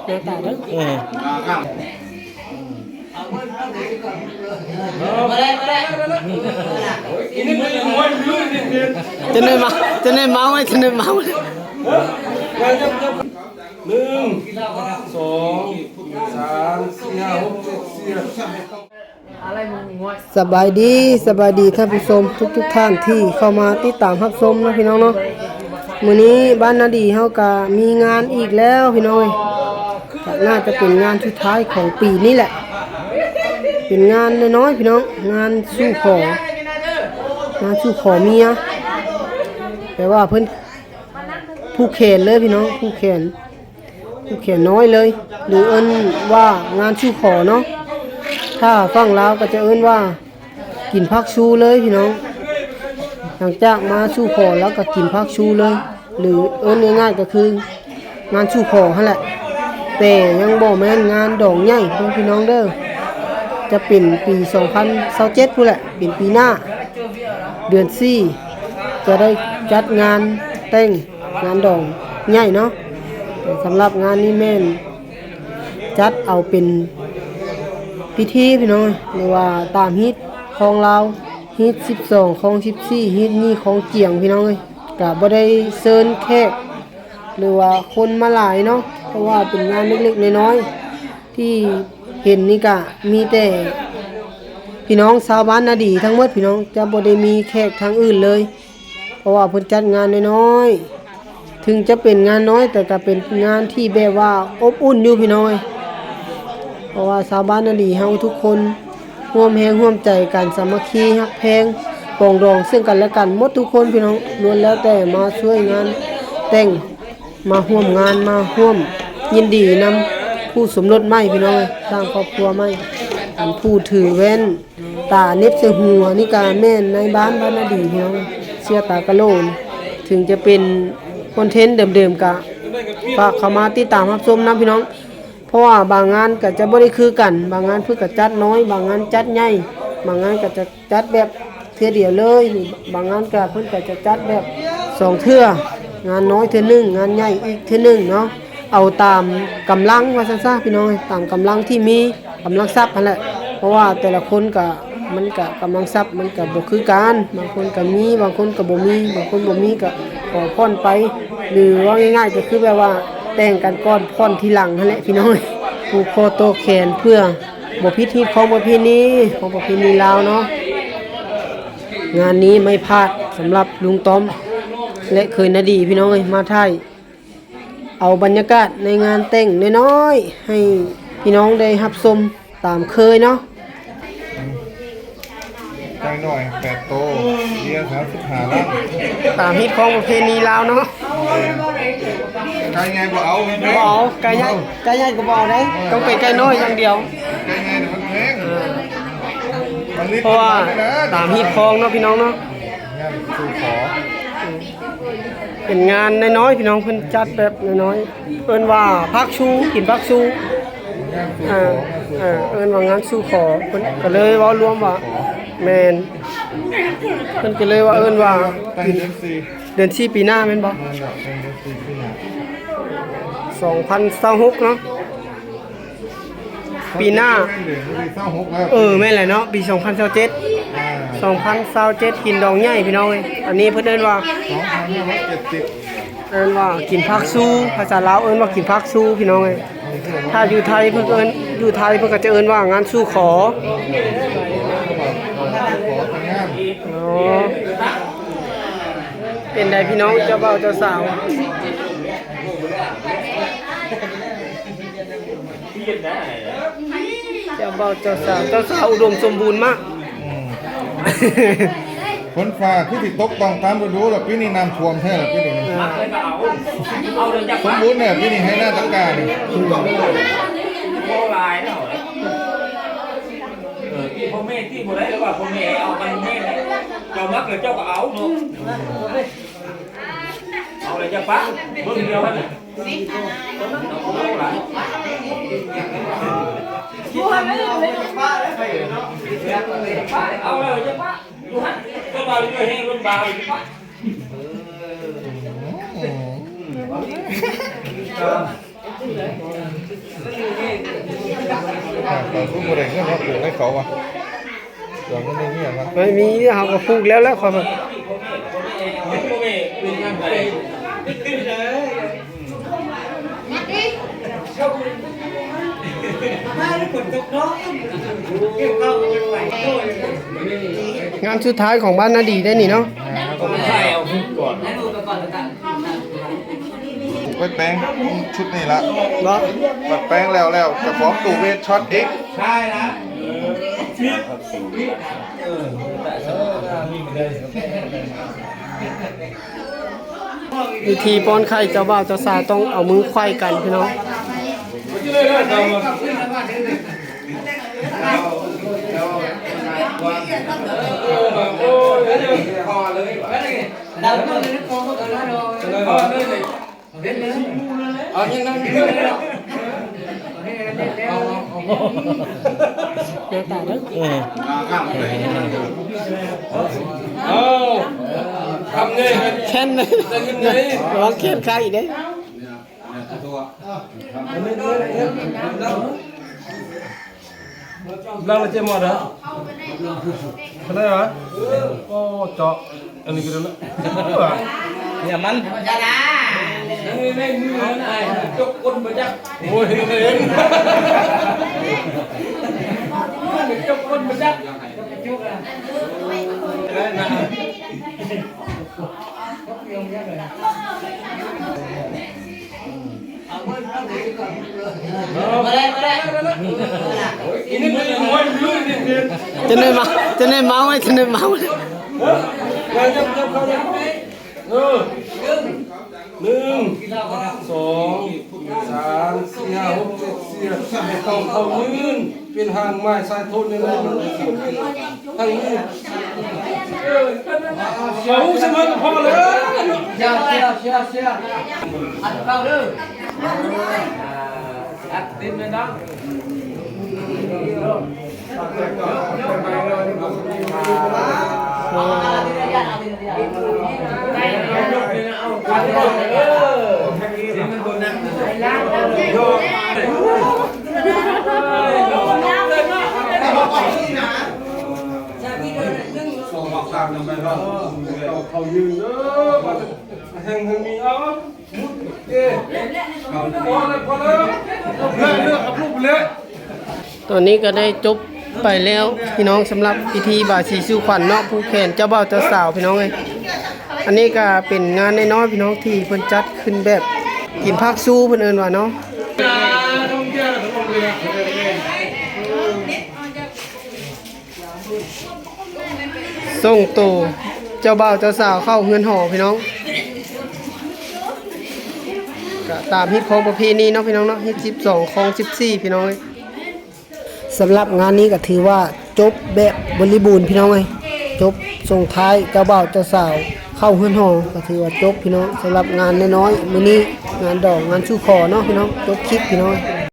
หน้าตาเด้อจะได้มาจะได้เมาไหมจะได้เมาเลย1 2 3 4 5 6 7 สบายดีท่านผู้ชมทุกท่านที่เข้ามาติดตามรับชมนะพี่น้องเนาะมื้อนี้บ้านนาดีเฮาก็มีงานอีกแล้วพี่น้องก็น่าจะเป็นงานสุดท้ายของปีนี้แหละเป็นงานน้อยๆพี่น้องงานสู่ขอเมียแต่ว่าเพิ่นผู้แขนเลยพี่น้องผู้แขนน้อยเลยหรือเอิ้นว่างานสู่ขอเนาะถ้าฟังลาวก็จะเอิ้นว่ากินผักชูเลยพี่น้องหลังจากมาสู่ขอแล้วก็กินผักชูเลยหรือเอิ้นง่ายๆก็คืองานสู่ขอนั่นแหละแต่ยังบ่แม่นงานดอกใหญ่พี่น้องเด้อจะเป็นปี2027พู่นแหละเป็นปีหน้าเดือน4จะได้จัดงานแต่งงานดอกใหญ่เนาะสำหรับงานนี้แม่นจัดเอาเป็นพิธีพี่น้องหรือว่าตามฮิตของเราฮิต12ของ14ฮิตนี่ของเกี่ยงพี่น้องเลยก็บ่ได้เชิญแขกหรือว่าคนมาหลายเนาะเพราะว่าเป็นงานเล็กๆน้อยๆที่เห็นนี่ก็มีแต่พี่น้องชาวบ้านนาดีทั้งหมดพี่น้องจะบ่ได้มีแขกทางอื่นเลยเพราะว่าเพิ่นจัดงานน้อยๆถึงจะเป็นงานน้อยแต่ก็เป็นงานที่แบบว่าอบอุ่นอยู่พี่น้องเพราะว่าชาวบ้านนาดีเฮาทุกคนร่วมแรงร่วมใจกันสามัคคีฮักแพงปองดองซึ่งกันและกันหมดทุกคนพี่น้องล้วนแล้วแต่มาช่วยงานแต่งมาร่วมงานมาร่วมยินดีนำผู้สมรสใหม่พี่น้องสร้างครอบครัวใหม่อันผู้ถือแว่นตาเน็บเสื้อหัวนี่กาแม่นในบ้านนาดีพี่น้องเสื้อตากะโลนถึงจะเป็นคอนเทนต์เดิมๆกะฝากเข้ามาติดตามรับชมนะพี่น้องเพราะว่าบางงานก็จะบ่ได้คือกันบางงานเพิ่นก็จัดน้อยบางงานจัดใหญ่บางงานก็จะจัดแบบเทื่อเดียวเลยบางงานก็เพิ่นก็จะจัดแบบ2เทื่องานน้อยเทื่อนึงงานใหญ่อีกเทื่อนึงเนาะเอาตามกำลังว่าซั่นๆพี่น้องตามกำลังที่มีกำลังทรัพย์นั่นแหละเพราะว่าแต่ละคนก็มันก็กำลังทรัพย์มันก็บ่คือกันบางคนก็มีบางคนก็บ่มีบางคนบ่มีก็ขอพรไปหรือว่าง่ายๆก็คือแบบว่าแต่งกันก่อนพรทีหลังนั่นแหละพี่น้องผูกคอโตแขนเพื่อบ่ผิดฮีตของประเพณีลาวเนาะงานนี้ไม่พลาดสำหรับลุงต้อมและเคยนาดีพี่น้องมาถ่ายเอาบรรยากาศในงานแต่งน้อยๆให้พี่น้องได้รับชมตามเคยเนาะไก่หน่อย8โตเรีย35ลังตามฮิตของประเพณีลาวเนาะไก่ไงบ่เอาบ่เอาไก่ใหญ่ก็บ่เอาได้ต้องเป็นไก่น้อยอย่างเดียวไก่ไงมันแพงเพราะว่าตามฮิตของเนาะพี่น้องเนาะงานสู่ขอเป็นงานน้อยๆพี่น้องเพิ่นจัดแบบน้อยๆเอิ้นว่าพักชูกินพักชูเอิ้นว่างานสู่ขอเพิ่นก็เลยเว้ารวมว่าแม่นเพิ่นก็เลยว่าเอิ้นว่าเดือน4ปีหน้าแม่นบ่2026เนาะปีหน้าแม่นแหละเนาะปี2027กินดองใหญ่พี่น้องเอ้ยอันนี้เพิ่นเอิ้นว่า2570เอิ้นว่ากินผักซูภาษาลาวเอิ้นว่ากินผักซูพี่น้องเอ้ยถ้าอยู่ไทยเพิ่นเอิ้นอยู่ไทยเพิ่นก็จะเอิ้นว่างานสู่ขอเป็นไดพี่น้องเจ้าบ่าวเจ้าสาวเจ้าบ่าวเจ้าสาวอุดมสมบูรณ์มากฝนฟ้าคือสิตกต้องตามฤดูแล้วปีนี้น้ำท่วมแท้แล้วปีนี้สมบูรณ์เนี่ยปีนี้ให้หน้าตะกานี่พ่อแม่ที่บ่ได้แล้วว่าพ่อแม่เอากันแม่เจ้ามักเลยเจ้าก็เอาเนาะเอาเลยจะปักเบิ่งเดียวกันเอาเลยจะปักดูฮะก็มาเลยให้รุ่นบ่าวจะปัก แต่ผู้บริหารเขาปลูกให้เขาวะเดี๋ยวมันไม่มีอะไร ไม่มีเขาก็ปลูกแล้วขอแบบ พ่อแม่เป็นยังไง งานสุดท้ายของบ้านนาดีได้นี่เนาะ ผมใช่เอาก่อน ไปแป้งชุดนี้ละ บ่ ปัดแป้งแล้วจะพร้อมตู้เวทช็อตอีก ใช่นะ วิธีป้อนไข่เจ้าบ่าวเจ้าสาวต้องเอามือไขว้กันพี่น้อง เอายังนั่ง เดี๋ยวตาเด้อ เอาทำเนี่ย แค่นเลยระวังเข็มไข่เด้ เราจะหมดเหรอเขาได้ไหมโอ้เจาะอันนี้ก็ได้ละเนี่ยมัน ในมือนั่นไอ้จกคนมาจัก โอ้ยเอง จกคนมาจัก ได้นะ อีนี่มันมวยลื่นเนี่ย จะได้เมาจะได้เมาไว้จะได้เมาเลย มาจับเขาเลยหนึ่งสองสามสี่ห้าหกเจ็ดเขาลื่นเป็นหางไม้สายทุนยังไงมันทางนี้เอาเสมอพอเลย เชียวอัดเข้าเด้ออัดติดเลยนะ เขายืนเด้อแห่งมีเอาเอ๊ะพอแล้วเลือกกับลูกเลย ตอนนี้ก็ได้จบไปแล้วพี่น้องสำหรับพิธีบาสีสู่ขวัญเนาะผู้แขนเจ้าบ่าวเจ้าสาวพี่น้องเอ้ยอันนี้ก็เป็นงานน้อยๆพี่น้องที่เพิ่นจัดขึ้นแบบกินภาคสู้เพิ่นเอิ้นว่าเนาะส่งตัวเจ้าบ่าวเจ้าสาวเข้าเฮือนหอพี่น้องก็ตามฮิตของประเพณีเนาะพี่น้องเนาะฮิต12ของ14พี่น้องเอ้ยสำหรับงานนี้ก็ถือว่าจบแบบบริบูรณ์พี่น้องเอ้ยจบส่งท้ายเจ้าบ่าวเจ้าสาวเข้าเฮือนหอก็ถือว่าจบพี่น้องสำหรับงานน้อยๆมื้อนี้งานดอกงานชูขอเนาะพี่น้องจบคลิปพี่น้อง